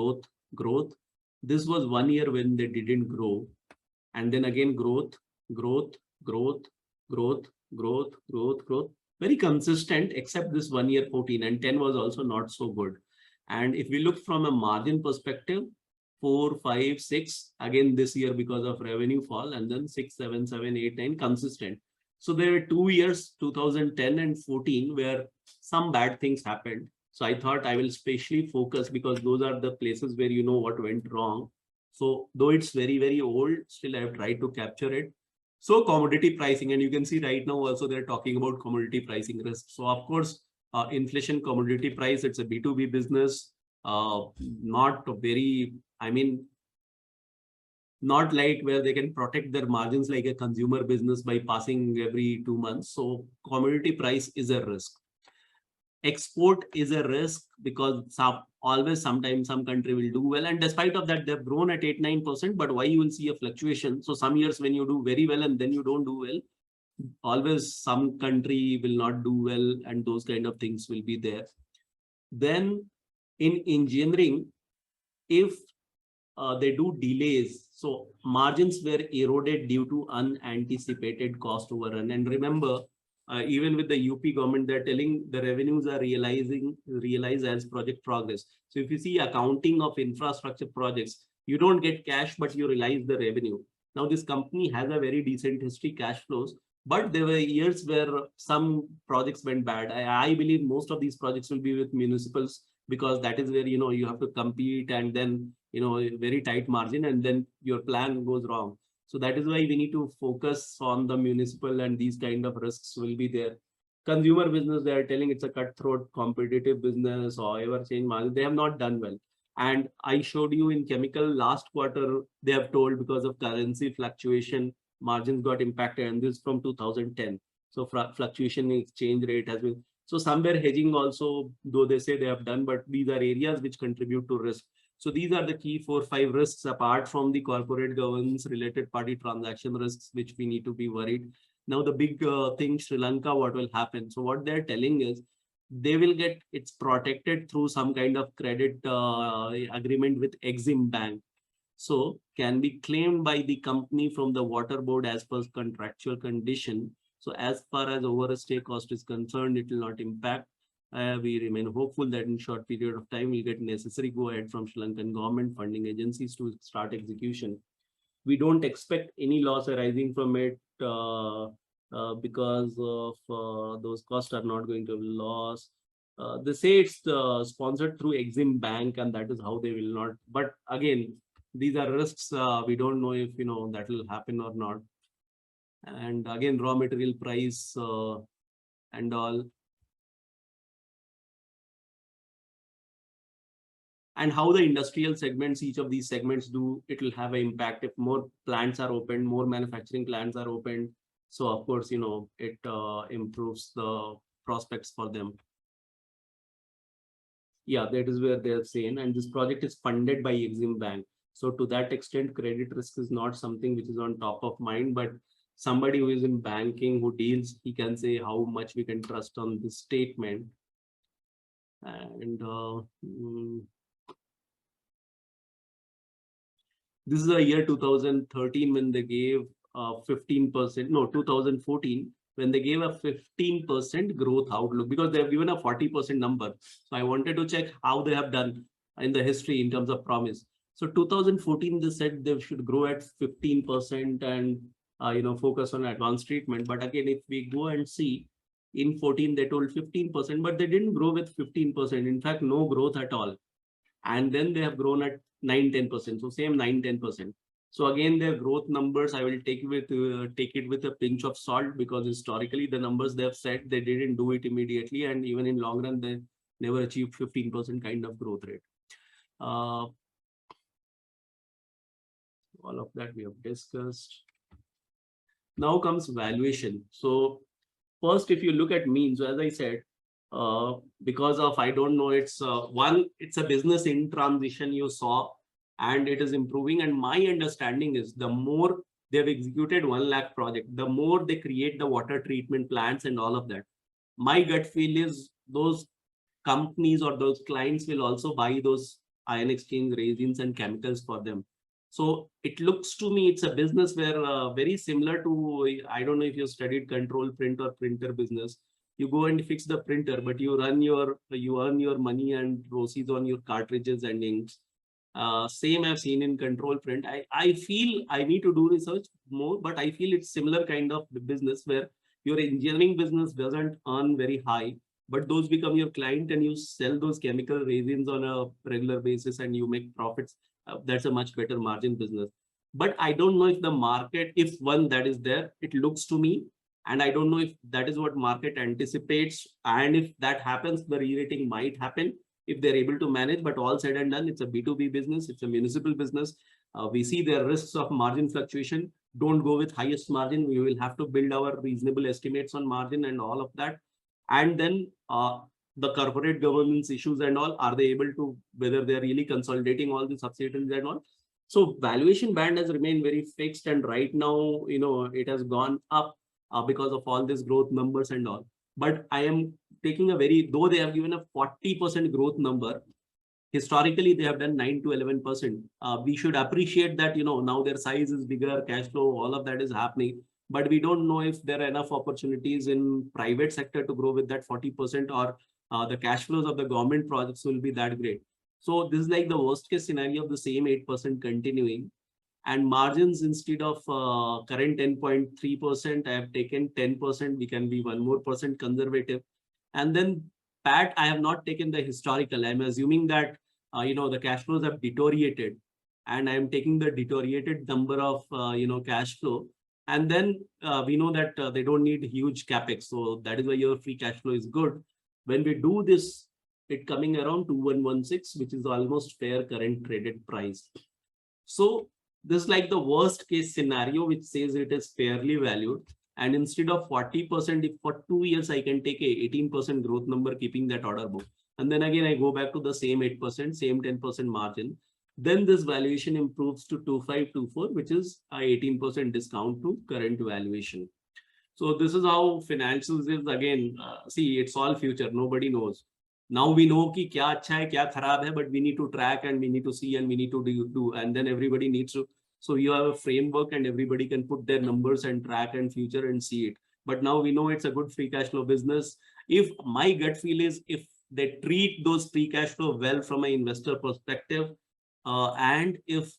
growth. This was 1 year when they didn't grow. And then again, growth. Very consistent, except this 1 year 14, and 10 was also not so good. And if we look from a margin perspective, 4, 5, 6, again this year because of revenue fall, and then 6, 7, 7, 8, 9, consistent. So there were 2 years, 2010 and 14, where some bad things happened. So I thought I will specially focus, because those are the places where you know what went wrong. So though it's very, very old, still I have tried to capture it. So commodity pricing, and you can see right now also they're talking about commodity pricing risk. So of course, inflation, commodity price, it's a B2B business, not very, I mean, not like where they can protect their margins like a consumer business by passing every 2 months. So commodity price is a risk. Export is a risk, because sometimes some country will do well, and despite of that they've grown at 8-9%, but why you will see a fluctuation. So some years when you do very well and then you don't do well, always some country will not do well, and those kind of things will be there. Then in engineering, if they do delays, so margins were eroded due to unanticipated cost overrun. And remember, even with the UP government, they're telling the revenues are realized as project progress. So if you see accounting of infrastructure projects, you don't get cash, but you realize the revenue. Now this company has a very decent history, cash flows, but there were years where some projects went bad. I believe most of these projects will be with municipals, because that is where, you know, you have to compete, and then, you know, a very tight margin, and then your plan goes wrong. So that is why we need to focus on the municipal, and these kind of risks will be there. Consumer business, they are telling it's a cutthroat competitive business, or ever change margin. They have not done well. And I showed you in chemical last quarter, they have told because of currency fluctuation, margins got impacted, and this from 2010. So fluctuation in exchange rate has been, so somewhere hedging also, though they say they have done, but these are areas which contribute to risk. So these are the key 4-5 risks, apart from the corporate governance, related party transaction risks, which we need to be worried. Now the big thing, Sri Lanka, what will happen? So what they're telling is, they will get, it's protected through some kind of credit agreement with Exim Bank. So can be claimed by the company from the water board as per contractual condition. So as far as overstay cost is concerned, it will not impact. We remain hopeful that in short period of time, we'll get necessary go ahead from Sri Lankan government funding agencies to start execution. We don't expect any loss arising from it because of those costs are not going to be lost. They say it's sponsored through Exim Bank, and that is how they will not. But again, these are risks. We don't know if that will happen or not. And again, raw material price and all. And how the industrial segments, each of these segments do, it will have an impact if more plants are opened, more manufacturing plants are opened. So of course, it improves the prospects for them. Yeah, that is where they are saying, and this project is funded by Exim Bank. So to that extent, credit risk is not something which is on top of mind, but somebody who is in banking, who deals, he can say how much we can trust on this statement. And this is the year 2013 when they gave 15%, no, 2014, when they gave a 15% growth outlook, because they have given a 40% number. So I wanted to check how they have done in the history in terms of promise. So 2014, they said they should grow at 15% and focus on advanced treatment. But again, if we go and see, in 14, they told 15%, but they didn't grow with 15%. In fact, no growth at all. And then they have grown at 9-10%. So same 9-10%. So again, their growth numbers, I will take it with a pinch of salt, because historically the numbers they have said, they didn't do it immediately, and even in long run they never achieved 15% kind of growth rate. All of that we have discussed. Now comes valuation. So first, if you look at mean, so as I said, because of, I don't know, it's a business in transition you saw, and it is improving. And my understanding is the more they have executed 1 lakh project, the more they create the water treatment plants and all of that. My gut feel is those companies or those clients will also buy those ion exchange resins and chemicals for them. So it looks to me it's a business where very similar to, I don't know if you studied control print or printer business. You go and fix the printer, but you earn your money and proceeds on your cartridges and inks. Same I've seen in control print. I feel I need to do research more, but I feel it's similar kind of business where your engineering business doesn't earn very high, but those become your client and you sell those chemical resins on a regular basis and you make profits. That's a much better margin business. But I don't know if the market, if one that is there, it looks to me, and I don't know if that is what market anticipates. And if that happens, the re-rating might happen if they're able to manage. But all said and done, it's a B2B business. It's a municipal business. We see there are risks of margin fluctuation. Don't go with highest margin. We will have to build our reasonable estimates on margin and all of that. And then the corporate governance issues and all, are they able to, whether they're really consolidating all the subsidiaries and all. So valuation band has remained very fixed, and right now, it has gone up because of all these growth numbers and all. But I am taking though they have given a 40% growth number, historically they have done 9 to 11%. We should appreciate that, now their size is bigger, cash flow, all of that is happening. But we don't know if there are enough opportunities in private sector to grow with that 40%, or the cash flows of the government projects will be that great. So this is like the worst case scenario of the same 8% continuing. And margins, instead of current 10.3%, I have taken 10%. We can be 1 more percent conservative. And then PAT, I have not taken the historical. I'm assuming that, the cash flows have deteriorated, and I am taking the deteriorated number of, cash flow. And then we know that they don't need huge capex. So that is why your free cash flow is good. When we do this, it coming around 2116, which is almost fair current traded price. So this is like the worst case scenario, which says it is fairly valued. And instead of 40%, if for 2 years, I can take a 18% growth number, keeping that order book. And then again, I go back to the same 8%, same 10% margin. Then this valuation improves to 2524, which is a 18% discount to current valuation. So this is how financials is. Again, see, it's all future. Nobody knows. Now we know ki kya acha hai, kya kharab hai, but we need to track and we need to see and we need to do, and then everybody needs to. So you have a framework and everybody can put their numbers and track and future and see it. But now we know it's a good free cash flow business. If my gut feel is, if they treat those free cash flow well from an investor perspective, and if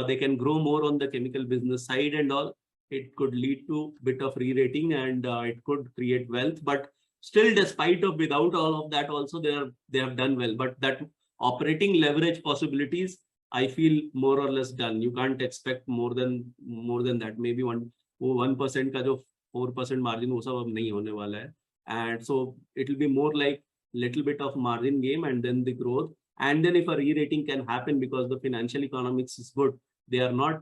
they can grow more on the chemical business side and all, it could lead to a bit of re-rating, and it could create wealth. But still, despite of without all of that, also they have done well. But that operating leverage possibilities I feel more or less done. You can't expect more than that. Maybe 1% का जो 4% margin वो सब अब नहीं होने वाला है. And so it will be more like little bit of margin game and then the growth. And then if a re-rating can happen because the financial economics is good, they are not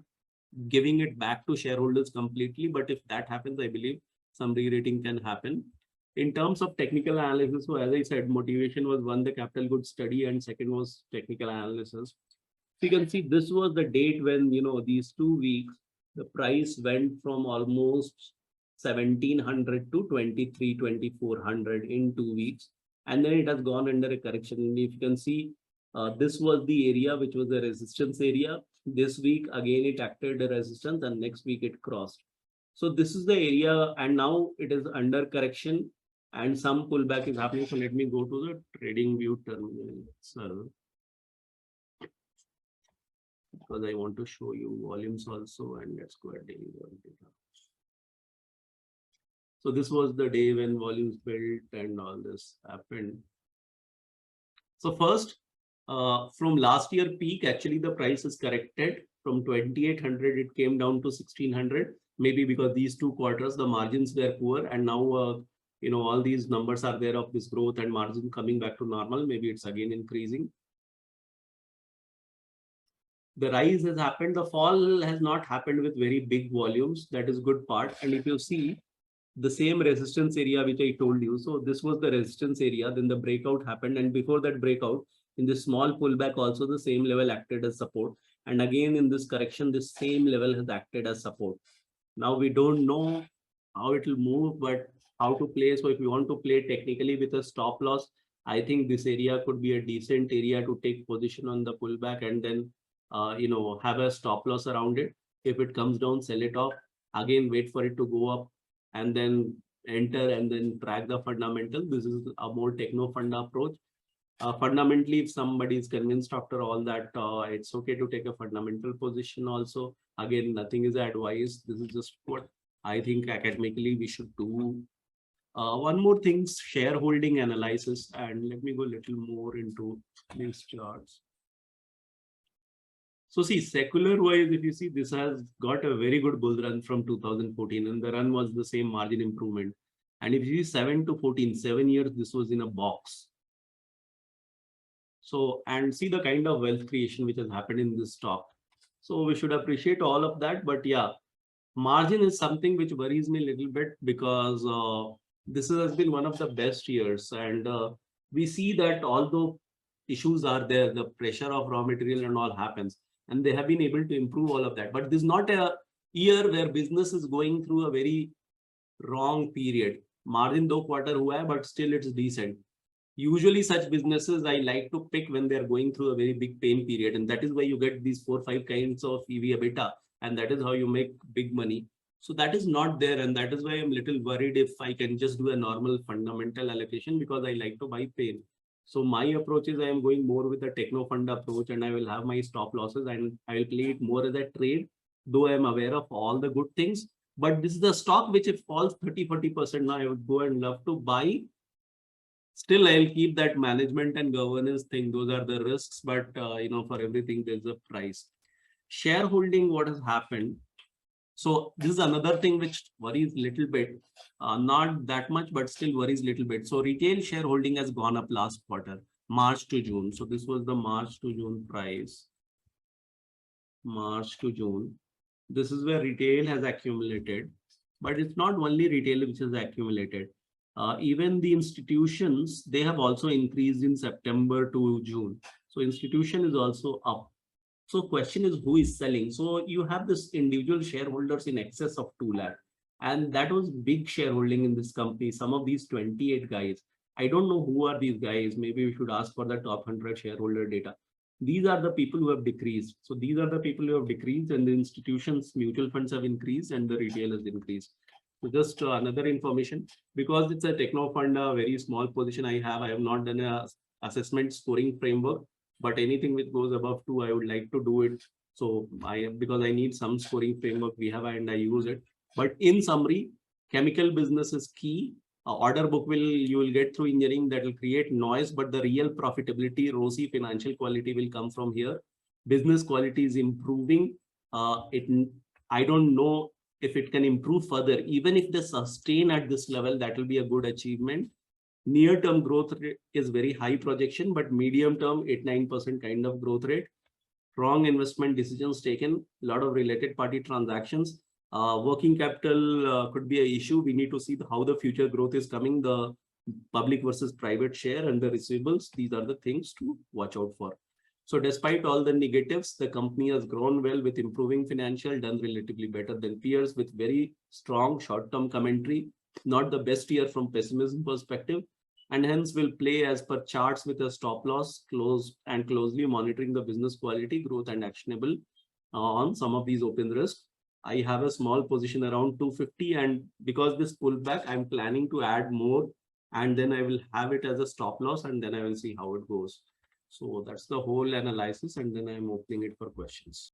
giving it back to shareholders completely. But if that happens, I believe some re-rating can happen. In terms of technical analysis, so as I said, motivation was one, the capital goods study, and second was technical analysis. So you can see this was the date when, these 2 weeks, the price went from almost 1700 to 2400 in 2 weeks. And then it has gone under a correction. And if you can see, this was the area which was the resistance area. This week, again, it acted a resistance, and next week it crossed. So this is the area, and now it is under correction and some pullback is happening. So let me go to the trading view terminal itself, because I want to show you volumes also, and let's go at daily volume data. So this was the day when volumes built and all this happened. So first, from last year peak, actually the price is corrected from 2800, it came down to 1600, maybe because these 2 quarters, the margins were poor, and now, all these numbers are there of this growth and margin coming back to normal. Maybe it's again increasing. The rise has happened. The fall has not happened with very big volumes. That is good part. And if you see the same resistance area, which I told you, so this was the resistance area, then the breakout happened. And before that breakout, in this small pullback, also the same level acted as support. And again, in this correction, this same level has acted as support. Now we don't know how it will move, but how to play. So if you want to play technically with a stop loss, I think this area could be a decent area to take position on the pullback, and then have a stop loss around it. If it comes down, sell it off. Again, wait for it to go up and then enter and then track the fundamental. This is a more techno funda approach. Fundamentally, if somebody is convinced after all that, it's okay to take a fundamental position also. Again, nothing is advised. This is just what I think academically we should do. One more thing, shareholding analysis, and let me go a little more into these charts. So see, secular wise, if you see, this has got a very good bull run from 2014, and the run was the same margin improvement. And if you see 7 to 14, 7 years, this was in a box. So, and see the kind of wealth creation which has happened in this stock. So we should appreciate all of that. But yeah, margin is something which worries me a little bit, because this has been one of the best years. And we see that although issues are there, the pressure of raw material and all happens, and they have been able to improve all of that. But this is not a year where business is going through a very wrong period. Margin though quarter hua hai, but still it's decent. Usually such businesses I like to pick when they're going through a very big pain period. And that is why you get these 4-5 kinds of EV/EBITDA. And that is how you make big money. So that is not there. And that is why I'm a little worried if I can just do a normal fundamental allocation, because I like to buy pain. So my approach is I am going more with a techno fund approach, and I will have my stop losses and I will play it more as a trade, though I am aware of all the good things. But this is the stock which if falls 30-40% now, I would go and love to buy. Still, I'll keep that management and governance thing. Those are the risks, but for everything, there's a price. Shareholding, what has happened? So this is another thing which worries a little bit, not that much, but still worries a little bit. So retail shareholding has gone up last quarter, March to June. So this was the March to June price. March to June. This is where retail has accumulated, but it's not only retail which has accumulated. Even the institutions, they have also increased in September to June. So institution is also up. So question is, who is selling? So you have this individual shareholders in excess of 2 lakh. And that was big shareholding in this company. Some of these 28 guys, I don't know who are these guys. Maybe we should ask for the top 100 shareholder data. These are the people who have decreased. So these are the people who have decreased, and the institutions, mutual funds have increased, and the retail has increased. So just another information, because it's a techno fund, a very small position I have not done a assessment scoring framework, but anything which goes above 2, I would like to do it. So because I need some scoring framework we have, and I use it. But in summary, chemical business is key. Order book you will get through engineering, that will create noise, but the real profitability, ROCE, financial quality will come from here. business quality is improving. I don't know if it can improve further. Even if they sustain at this level, that will be a good achievement. Near-term growth rate is very high projection, but medium-term 8-9% kind of growth rate. Wrong investment decisions taken, a lot of related party transactions. Working capital could be an issue. We need to see how the future growth is coming, the public versus private share and the receivables. These are the things to watch out for. So despite all the negatives, the company has grown well with improving financial, done relatively better than peers with very strong short-term commentary, not the best year from pessimism perspective, and hence will play as per charts with a stop loss closely monitoring the business quality, growth and actionable on some of these open risks. I have a small position around 250, and because this pullback, I'm planning to add more, and then I will have it as a stop loss, and then I will see how it goes. So that's the whole analysis, and then I'm opening it for questions.